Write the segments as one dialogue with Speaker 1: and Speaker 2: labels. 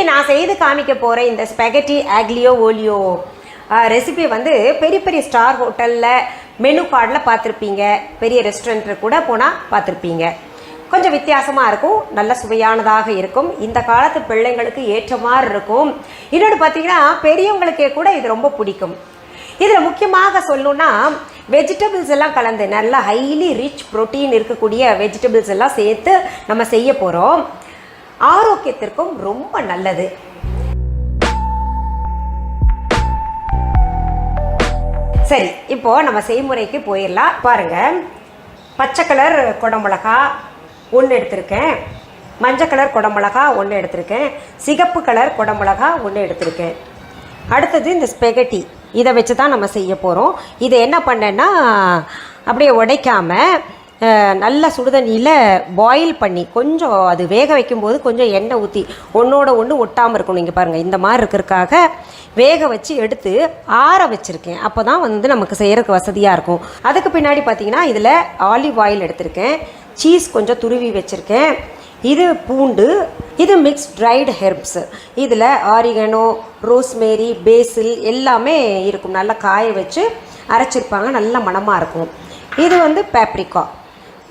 Speaker 1: நான் செய்து காமிக்க போகிறேன் இந்த ஸ்பெகட்டி ஆக்லியோ ஓலியோ ரெசிபி வந்து பெரிய பெரிய ஸ்டார் ஹோட்டலில் மெனு கார்டில் பார்த்துருப்பீங்க, பெரிய ரெஸ்டாரண்ட்டில் கூட போனால் பார்த்துருப்பீங்க. கொஞ்சம் வித்தியாசமாக இருக்கும், நல்ல சுவையானதாக இருக்கும், இந்த காலத்து பிள்ளைங்களுக்கு ஏற்ற மாதிரி இருக்கும். இன்னொன்று பார்த்தீங்கன்னா பெரியவங்களுக்கே கூட இது ரொம்ப பிடிக்கும். இதில் முக்கியமாக சொல்லணுன்னா வெஜிடபிள்ஸ் எல்லாம் கலந்து நல்லா ஹைலி ரிச் ப்ரோட்டீன் இருக்கக்கூடிய வெஜிடபிள்ஸ் எல்லாம் சேர்த்து நம்ம செய்ய போகிறோம். ஆரோக்கியத்திற்கும் ரொம்ப நல்லது. சரி, இப்போது நம்ம செய்முறைக்கு போயிடலாம். பாருங்கள், பச்சை கலர் குடமிளகா 1 எடுத்திருக்கேன், மஞ்சள் கலர் குடமிளகா 1 எடுத்திருக்கேன், சிகப்பு கலர் குடமிளகா 1 எடுத்திருக்கேன். அடுத்தது இந்த ஸ்பெகட்டி, இதை வச்சு தான் நம்ம செய்ய போகிறோம். இதை என்ன பண்ணேன்னா அப்படியே உடைக்காமல் நல்ல சுடுதண்ணியில் பாயில் பண்ணி கொஞ்சம் அது வேக வைக்கும்போது கொஞ்சம் எண்ணெய் ஊற்றி ஒன்றோட ஒன்று ஒட்டாமல் இருக்கணும். இங்கே பாருங்கள், இந்த மாதிரி இருக்கிறதுக்காக வேக வச்சு எடுத்து ஆற வச்சுருக்கேன். அப்போ தான் வந்து நமக்கு செய்கிறதுக்கு வசதியாக இருக்கும். அதுக்கு பின்னாடி பார்த்திங்கன்னா இதில் ஆலிவ் ஆயில் எடுத்திருக்கேன், சீஸ் கொஞ்சம் துருவி வச்சுருக்கேன், இது பூண்டு, இது மிக்ஸ் ட்ரைடு ஹெர்ப்ஸு, இதில் ஆரிகனோ, ரோஸ்மேரி, பேசில் எல்லாமே இருக்கும். நல்லா காய வச்சு அரைச்சிருப்பாங்க, நல்ல மணமாக இருக்கும். இது வந்து பேப்ரிக்கா,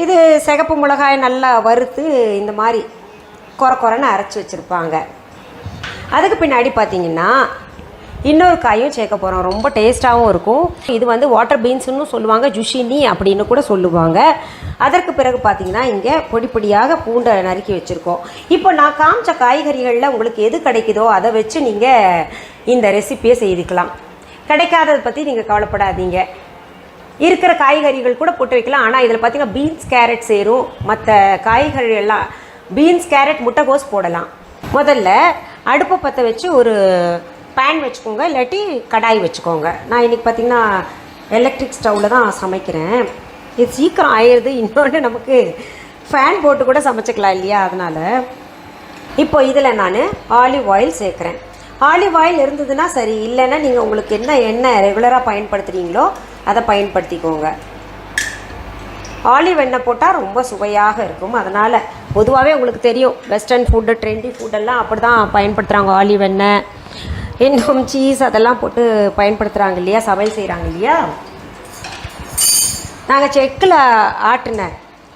Speaker 1: இது சிகப்பு மிளகாய் நல்லா வறுத்து இந்த மாதிரி கொரன்னு அரைச்சி வச்சுருப்பாங்க. அதுக்கு பின்னாடி பார்த்திங்கன்னா இன்னொரு காயும் சேர்க்க போகிறோம், ரொம்ப டேஸ்ட்டாகவும் இருக்கும். இது வந்து வாட்டர் பீன்ஸுன்னு சொல்லுவாங்க, ஜுஷினி அப்படின்னு கூட சொல்லுவாங்க. அதற்கு பிறகு பார்த்திங்கன்னா இங்கே பொடி பொடியாக பூண்டை நறுக்கி வச்சுருக்கோம். இப்போ நான் காமிச்ச காய்கறிகளில் உங்களுக்கு எது கிடைக்குதோ அதை வச்சு நீங்கள் இந்த ரெசிப்பியை செய்துக்கலாம். கிடைக்காததை பற்றி நீங்கள் கவலைப்படாதீங்க, இருக்கிற காய்கறிகள் கூட போட்டு வைக்கலாம். ஆனால் இதில் பார்த்திங்கன்னா பீன்ஸ் கேரட் சேரும், மற்ற காய்கறி எல்லாம் பீன்ஸ் கேரட் முட்டைகோஸ் போடலாம். முதல்ல அடுப்பை பற்ற வச்சு ஒரு பேன் வச்சுக்கோங்க, இல்லாட்டி கடாய் வச்சுக்கோங்க. நான் இன்றைக்கி பார்த்திங்கன்னா எலக்ட்ரிக் ஸ்டவ்வில் தான் சமைக்கிறேன், இது சீக்கிரம் ஆயிடுது. இன்னொன்று நமக்கு ஃபேன் போட்டு கூட சமைச்சிக்கலாம் இல்லையா, அதனால். இப்போ இதில் நான் ஆலிவ் ஆயில் சேர்க்குறேன். ஆலிவ் ஆயில் இருந்ததுன்னா சரி, இல்லைன்னா நீங்கள் உங்களுக்கு என்ன எண்ணெய் ரெகுலராக பயன்படுத்துகிறீங்களோ அதை பயன்படுத்திக்கோங்க. ஆலிவ் எண்ணெய் போட்டால் ரொம்ப சுவையாக இருக்கும். அதனால் பொதுவாகவே உங்களுக்கு தெரியும், வெஸ்டர்ன் ஃபுட்டு, ட்ரெண்டி ஃபுட்டெல்லாம் அப்படி தான் பயன்படுத்துகிறாங்க. ஆலிவ் எண்ணெய், இன்னும் சீஸ் அதெல்லாம் போட்டு பயன்படுத்துகிறாங்க இல்லையா, சமையல் செய்கிறாங்க இல்லையா. நாங்கள் செக்கில் ஆட்டின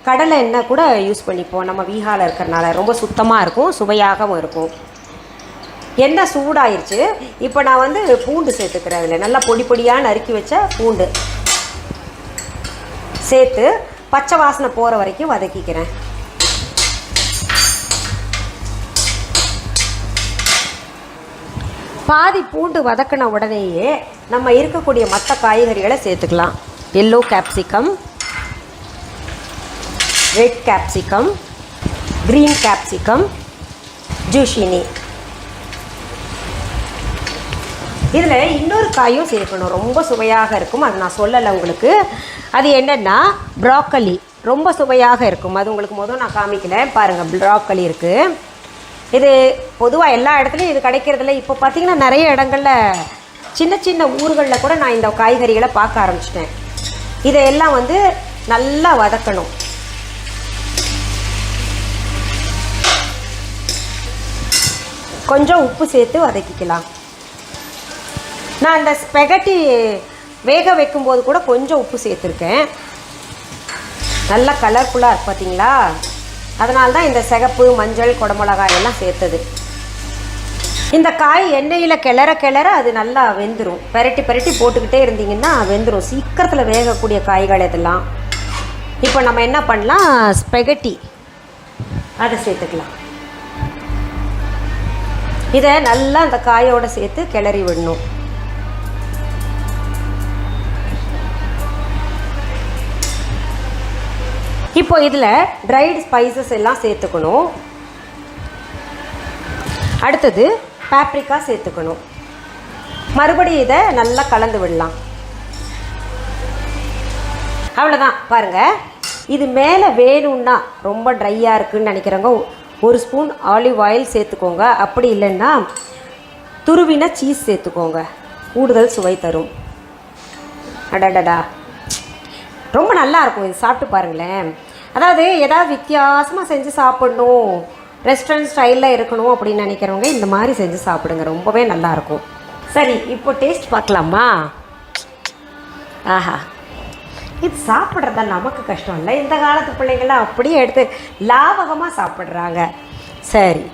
Speaker 1: கடலை எண்ணெய் கூட யூஸ் பண்ணிப்போம். நம்ம வீஹாவில் இருக்கிறனால ரொம்ப சுத்தமாக இருக்கும், சுவையாகவும் இருக்கும். எண்ணெய் சூடாயிருச்சு. இப்போ நான் வந்து பூண்டு சேர்த்துக்கிறேன். அதில் நல்லா பொடி பொடியாக நறுக்கி வச்ச பூண்டு சேர்த்து பச்சை வாசனை போகிற வரைக்கும் வதக்கிக்கிறேன். பாதி பூண்டு வதக்கின உடனேயே நம்ம இருக்கக்கூடிய மற்ற காய்கறிகளை சேர்த்துக்கலாம். Yellow capsicum, red capsicum, green capsicum, zucchini. இதில் இன்னொரு காயும் சேர்க்கணும், ரொம்ப சுவையாக இருக்கும். அது நான் சொல்லலை உங்களுக்கு. அது என்னென்னா ப்ராக்கலி, ரொம்ப சுவையாக இருக்கும். அது உங்களுக்கு முதல் நான் காமிக்கல. பாருங்கள், ப்ராக்கலி இருக்குது. இது பொதுவாக எல்லா இடத்துலையும் இது கிடைக்கிறதில்ல. இப்போ பார்த்திங்கன்னா நிறைய இடங்களில் சின்ன சின்ன ஊர்களில் கூட நான் இந்த காய்கறிகளை பார்க்க ஆரம்பிச்சிட்டேன். இதையெல்லாம் வந்து நல்லா வதக்கணும். கொஞ்சம் உப்பு சேர்த்து வதக்கிக்கலாம். நான் இந்த ஸ்பெகட்டி வேக வைக்கும்போது கூட கொஞ்சம் உப்பு சேர்த்துருக்கேன். நல்லா கலர்ஃபுல்லாக இருக்கு பார்த்தீங்களா, அதனால தான் இந்த சிகப்பு, மஞ்சள், குடமிளகாய் எல்லாம் சேர்த்தது. இந்த காய் எண்ணெயில் கிளற கிளற அது நல்லா வெந்துடும். பெரட்டி பெரட்டி போட்டுக்கிட்டே இருந்தீங்கன்னா வெந்துடும். சீக்கிரத்தில் வேகக்கூடிய காய்கள் இதெல்லாம். இப்போ நம்ம என்ன பண்ணலாம், ஸ்பெகட்டி அதை சேர்த்துக்கலாம். இதை நல்லா அந்த காயோடு சேர்த்து கிளறி விடணும். இப்போ இதில் ட்ரைடு ஸ்பைசஸ் எல்லாம் சேர்த்துக்கணும். அடுத்தது பேப்ரிக்கா சேர்த்துக்கணும். மறுபடியும் இதை நல்லா கலந்து விடலாம். அவ்வளோதான். பாருங்கள், இது மேலே வேணும்னா ரொம்ப ட்ரையாக இருக்குதுன்னு நினைக்கிறவங்க 1 ஸ்பூன் ஆலிவ் ஆயில் சேர்த்துக்கோங்க. அப்படி இல்லைன்னா துருவின சீஸ் சேர்த்துக்கோங்க, கூடுதல் சுவை தரும். அடடடா, ரொம்ப நல்லாயிருக்கும். இது சாப்பிட்டு பாருங்களேன். அதாவது ஏதாவது வித்தியாசமாக செஞ்சு சாப்பிடணும் ரெஸ்டாரண்ட் ஸ்டைலில் இருக்கணும் அப்படின்னு நினைக்கிறவங்க இந்த மாதிரி செஞ்சு சாப்பிடுங்க, ரொம்பவே நல்லாயிருக்கும். சரி, இப்போ டேஸ்ட் பார்க்கலாமா? ஆஹா, இது சாப்பிட்றதா நமக்கு கஷ்டம் இல்லை, இந்த காலத்து பிள்ளைங்களாம் அப்படியே எடுத்து லாவகமாக சாப்பிட்றாங்க. சரி,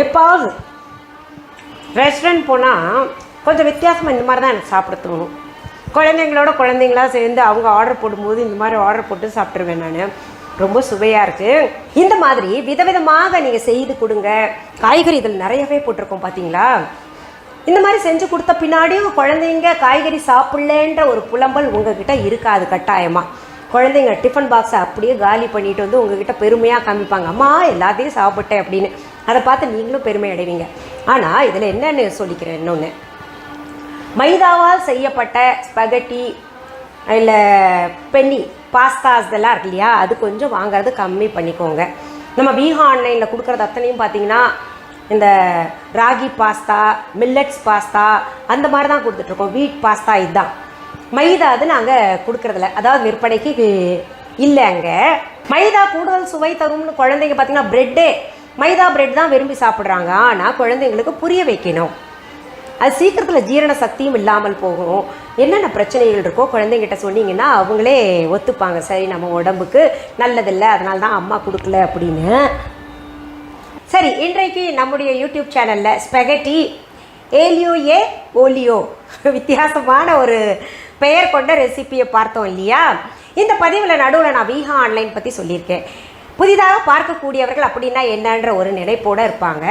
Speaker 1: எப்பாவது ரெஸ்டாரண்ட் போனால் கொஞ்சம் வித்தியாசமாக இந்த மாதிரி தான் எனக்கு சாப்பிட தோணும். குழந்தைங்களா சேர்ந்து அவங்க ஆர்டர் போடும்போது இந்த மாதிரி ஆர்டர் போட்டு சாப்பிட்ருவேன் நான். ரொம்ப சுவையாக இருக்குது. இந்த மாதிரி விதவிதமாக நீங்கள் செய்து கொடுங்க. காய்கறி இதில் நிறையவே போட்டிருக்கோம் பார்த்தீங்களா? இந்த மாதிரி செஞ்சு கொடுத்த பின்னாடியும் குழந்தைங்க காய்கறி சாப்பிட்லன்ற ஒரு புலம்பல் உங்ககிட்ட இருக்காது. கட்டாயமாக குழந்தைங்க டிஃபன் பாக்ஸை அப்படியே காலி பண்ணிட்டு வந்து உங்ககிட்ட பெருமையாக காமிப்பாங்க, அம்மா எல்லாத்தையும் சாப்பிட்டேன் அப்படின்னு. அதை பார்த்து நீங்களும் பெருமை அடைவீங்க. ஆனால் இதில் என்னென்னு சொல்லிக்கிறேன், இன்னொன்று, மைதாவால் செய்யப்பட்ட ஸ்பகட்டி இல்லை பென்னி பாஸ்தாஸ் இதெல்லாம் இருக்கு இல்லையா, அது கொஞ்சம் வாங்கிறது கம்மி பண்ணிக்கோங்க. நம்ம வீஹா ஆன்லைனில் கொடுக்குறது அத்தனையும் பார்த்தீங்கன்னா இந்த ராகி பாஸ்தா, மில்லட்ஸ் பாஸ்தா அந்த மாதிரி தான் கொடுத்துட்ருக்கோம். வீட் பாஸ்தா இதுதான். மைதா அது நாங்கள் கொடுக்குறதில்ல, அதாவது விற்பனைக்கு இல்லை. அங்கே மைதா கூடுதல் சுவை தரும்னு குழந்தைங்க பார்த்தீங்கன்னா மைதா பிரெட் தான் விரும்பி சாப்பிட்றாங்க. ஆனால் குழந்தைங்களுக்கு புரிய வைக்கணும், அது சீக்கிரத்தில் ஜீரண சக்தியும் இல்லாமல் போகும். என்னென்ன பிரச்சனைகள் இருக்கோ குழந்தைங்கிட்ட சொன்னீங்கன்னா அவங்களே ஒத்துப்பாங்க, சரி நம்ம உடம்புக்கு நல்லதில்லை அதனால தான் அம்மா கொடுக்கல அப்படின்னு. சரி, இன்றைக்கு நம்முடைய யூடியூப் சேனலில் ஸ்பெகட்டி ஏலியோ ஓலியோ வித்தியாசமான ஒரு பெயர் கொண்ட ரெசிபியை பார்த்தோம் இல்லையா? இந்த பதிவில் நடுவில் நான் வீஹா ஆன்லைன் பற்றி சொல்லியிருக்கேன். புதிதாக பார்க்கக்கூடியவர்கள் அப்படின்னா என்னன்ற ஒரு நினைப்போடு இருப்பாங்க,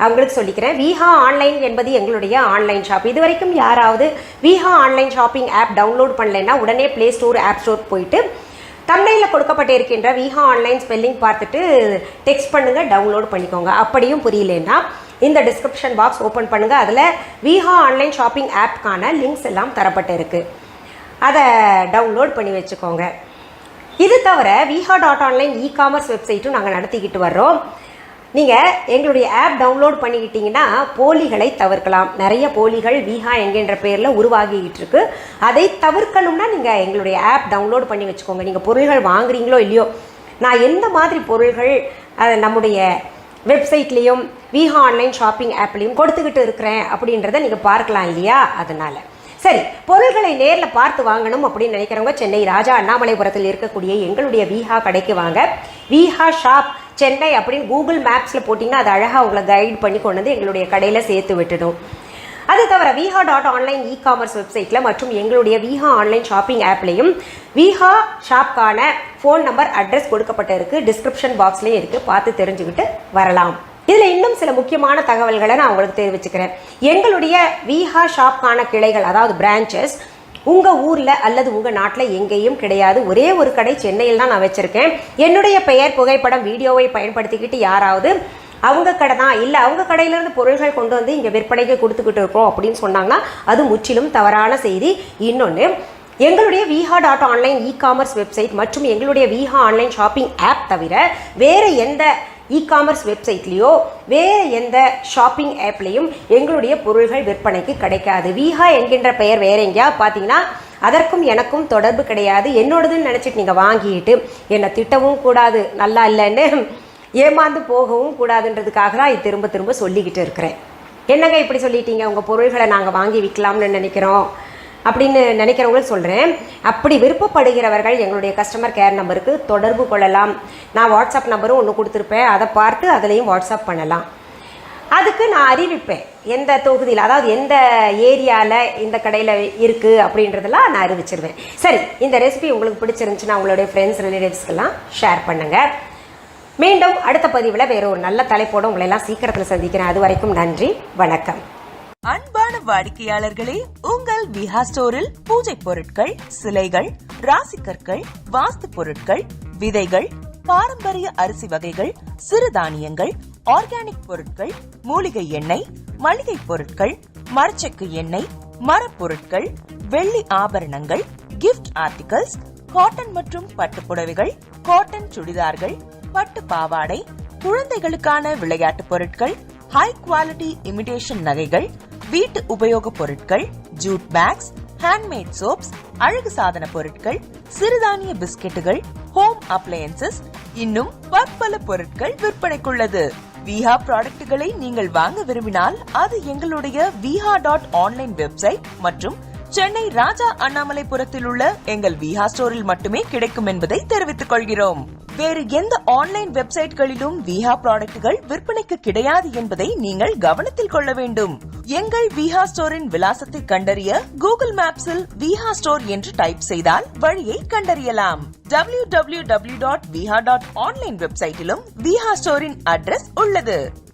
Speaker 1: அவங்களுக்கு சொல்லிக்கிறேன். வீஹா ஆன்லைன் என்பது எங்களுடைய ஆன்லைன் ஷாப். இது வரைக்கும் யாராவது Veeha online shopping app download பண்ணலைன்னா உடனே ப்ளே ஸ்டோர், ஆப் ஸ்டோர் போயிட்டு தமிழில் கொடுக்கப்பட்டிருக்கின்ற வீஹா ஆன்லைன் ஸ்பெல்லிங் பார்த்துட்டு டெக்ஸ்ட் பண்ணுங்கள், டவுன்லோட் பண்ணிக்கோங்க. அப்படியும் புரியலன்னா இந்த டிஸ்கிரிப்ஷன் பாக்ஸ் ஓப்பன் பண்ணுங்கள், அதில் வீஹா ஆன்லைன் ஷாப்பிங் ஆப்க்கான லிங்க்ஸ் எல்லாம் தரப்பட்டு இருக்குது, அதை டவுன்லோட் பண்ணி வச்சுக்கோங்க. இது தவிர வீஹா.ஆன்லைன் இ-காமர்ஸ் வெப்சைட்டும் நாங்கள் நடத்திக்கிட்டு வர்றோம். நீங்கள் எங்களுடைய ஆப் டவுன்லோட் பண்ணிக்கிட்டிங்கன்னா போலிகளை தவிர்க்கலாம். நிறைய போலிகள் வீஹா என்கின்ற பேரில் உருவாகிக்கிட்டு இருக்கு. அதை தவிர்க்கணும்னா நீங்கள் எங்களுடைய ஆப் டவுன்லோட் பண்ணி வச்சுக்கோங்க. நீங்கள் பொருள்கள் வாங்குறீங்களோ இல்லையோ, நான் எந்த மாதிரி பொருள்கள் நம்முடைய வெப்சைட்லேயும் வீஹா ஆன்லைன் ஷாப்பிங் ஆப்லேயும் கொடுத்துக்கிட்டு இருக்கிறேன் அப்படின்றத நீங்கள் பார்க்கலாம் இல்லையா? அதனால் சரி, பொருள்களை நேரில் பார்த்து வாங்கணும் அப்படின்னு நினைக்கிறவங்க சென்னை ராஜா அண்ணாமலைபுரத்தில் இருக்கக்கூடிய எங்களுடைய வீஹா கடைக்கு வாங்க. வீஹா ஷாப் சென்னை அப்படின்னு கூகுள் மேப்ஸில் போட்டிங்கன்னா அது அழகாக உங்களை கைட் பண்ணி கொண்டு வந்து எங்களுடைய கடையில் சேர்த்து விட்டுடும். அது தவிர வீஹா.ஆன்லைன் இ-காமர்ஸ் வெப்சைட்டில் மற்றும் எங்களுடைய வீஹா ஆன்லைன் ஷாப்பிங் ஆப்லேயும் வீஹா ஷாப்கான ஃபோன் நம்பர், அட்ரஸ் கொடுக்கப்பட்டு இருக்குது, டிஸ்கிரிப்ஷன் பாக்ஸ்லேயும் இருக்குது, பார்த்து தெரிஞ்சுக்கிட்டு வரலாம். இதில் இன்னும் சில முக்கியமான தகவல்களை நான் உங்களுக்கு தெரிவிச்சுக்கிறேன். எங்களுடைய வீஹா ஷாப்கான கிளைகள், அதாவது பிரான்ச்சஸ், உங்கள் ஊரில் அல்லது உங்கள் நாட்டில் எங்கேயும் கிடையாது. ஒரே ஒரு கடை சென்னையில் தான் நான் வச்சுருக்கேன். என்னுடைய பெயர், புகைப்படம், வீடியோவை பயன்படுத்திக்கிட்டு யாராவது அவங்க கடை தான் இல்லை அவங்க கடையிலேருந்து பொருள்கள் கொண்டு வந்து இங்கே விற்பனைக்கு கொடுத்துக்கிட்டு இருக்கோம் அப்படின்னு சொன்னாங்கன்னா அது முற்றிலும் தவறான செய்தி. இன்னொன்று, எங்களுடைய வீஹா.ஆன்லைன் இ-காமர்ஸ் வெப்சைட் மற்றும் எங்களுடைய வீஹா ஆன்லைன் ஷாப்பிங் ஆப் தவிர வேறு எந்த இ-காமர்ஸ் வெப்சைட்லேயோ வேறு எந்த ஷாப்பிங் ஆப்லேயும் எங்களுடைய பொருள்கள் விற்பனைக்கு கிடைக்காது. வீஹா என்கின்ற பெயர் வேற எங்கேயா பார்த்தீங்கன்னா அதற்கும் எனக்கும் தொடர்பு கிடையாது. என்னோடதுன்னு நினச்சிட்டு நீங்கள் வாங்கிட்டு என்னை திட்டவும் கூடாது, நல்லா இல்லைன்னு ஏமாந்து போகவும் கூடாதுன்றதுக்காக தான் இது திரும்ப திரும்ப சொல்லிக்கிட்டு இருக்கிறேன். என்னங்க இப்படி சொல்லிட்டீங்க, உங்கள் பொருள்களை நாங்கள் வாங்கி விற்கலாம்னு நினைக்கிறோம் அப்படின்னு நினைக்கிறவங்களுக்கு சொல்கிறேன். அப்படி விருப்பப்படுகிறவர்கள் எங்களுடைய கஸ்டமர் கேர் நம்பருக்கு தொடர்பு கொள்ளலாம். நான் வாட்ஸ்அப் நம்பரும் ஒன்று கொடுத்துருப்பேன், அதை பார்த்து அதிலையும் வாட்ஸ்அப் பண்ணலாம். அதுக்கு நான் அறிவிப்பேன் எந்த தொகுதியில், அதாவது எந்த ஏரியாவில் இந்த கடையில் இருக்குது அப்படின்றதெல்லாம் நான் அறிவிச்சிருவேன். சரி, இந்த ரெசிபி உங்களுக்கு பிடிச்சிருந்துச்சுன்னா உங்களுடைய ஃப்ரெண்ட்ஸ், ரிலேட்டிவ்ஸ்க்கெல்லாம் ஷேர் பண்ணுங்கள். மீண்டும் அடுத்த பதிவில் வேறு ஒரு நல்ல தலைப்போடு உங்களை எல்லாம் சீக்கிரத்தில் சந்திக்கிறேன். அது வரைக்கும் நன்றி, வணக்கம்.
Speaker 2: அன்பான வாடிக்கையாளர்களே, உங்கள் வீஹா ஸ்டோரில் பூஜை பொருட்கள், சிலைகள், ராசிக்கற்கள், வாஸ்து பொருட்கள், விதைகள், பாரம்பரிய அரிசி வகைகள், சிறுதானியங்கள், ஆர்கானிக் பொருட்கள், மூலிகை எண்ணெய், மளிகை பொருட்கள், மரச்செக்கு எண்ணெய், மரப்பொருட்கள், வெள்ளி ஆபரணங்கள், கிஃப்ட் ஆர்டிகல்ஸ், காட்டன் மற்றும் பட்டு புடவைகள், காட்டன் சுடிதார்கள், பட்டு பாவாடை, குழந்தைகளுக்கான விளையாட்டு பொருட்கள், ஹை குவாலிட்டி இமிடேஷன் நகைகள், வீட்டு உபயோக பொருட்கள், ஜூட் பேக்ஸ், ஹேண்ட்மேட் சோப்ஸ், அழகு சாதன பொருட்கள், சிறுதானிய பிஸ்கெட்டுகள், ஹோம் அப்ளையன்சஸ், இன்னும் பற்பல பொருட்கள் விற்பனைக்குள்ளது. விஹா ப்ராடக்ட்களை நீங்கள் வாங்க விரும்பினால் அது எங்களுடைய viha.online வெப்சைட் மற்றும் சென்னை ராஜா அண்ணாமலைபுரத்தில் உள்ள எங்கள் விஹா ஸ்டோரில் மட்டுமே கிடைக்கும் என்பதை தெரிவித்துக் கொள்கிறோம். வேறு எந்த ஆன்லைன் வெப்சைட்களிலும் விஹா ப்ராடக்ட்கள் விற்பனைக்கு கிடையாது என்பதை நீங்கள் கவனத்தில் கொள்ள வேண்டும். எங்கள் விஹா ஸ்டோரின் விலாசத்தை கண்டறிய கூகுள் மேப்ஸில் விஹா ஸ்டோர் என்று டைப் செய்தால் வழியை கண்டறியலாம். www.viha.online வெப்சைட்டிலும் விஹா ஸ்டோரின் அட்ரஸ் உள்ளது.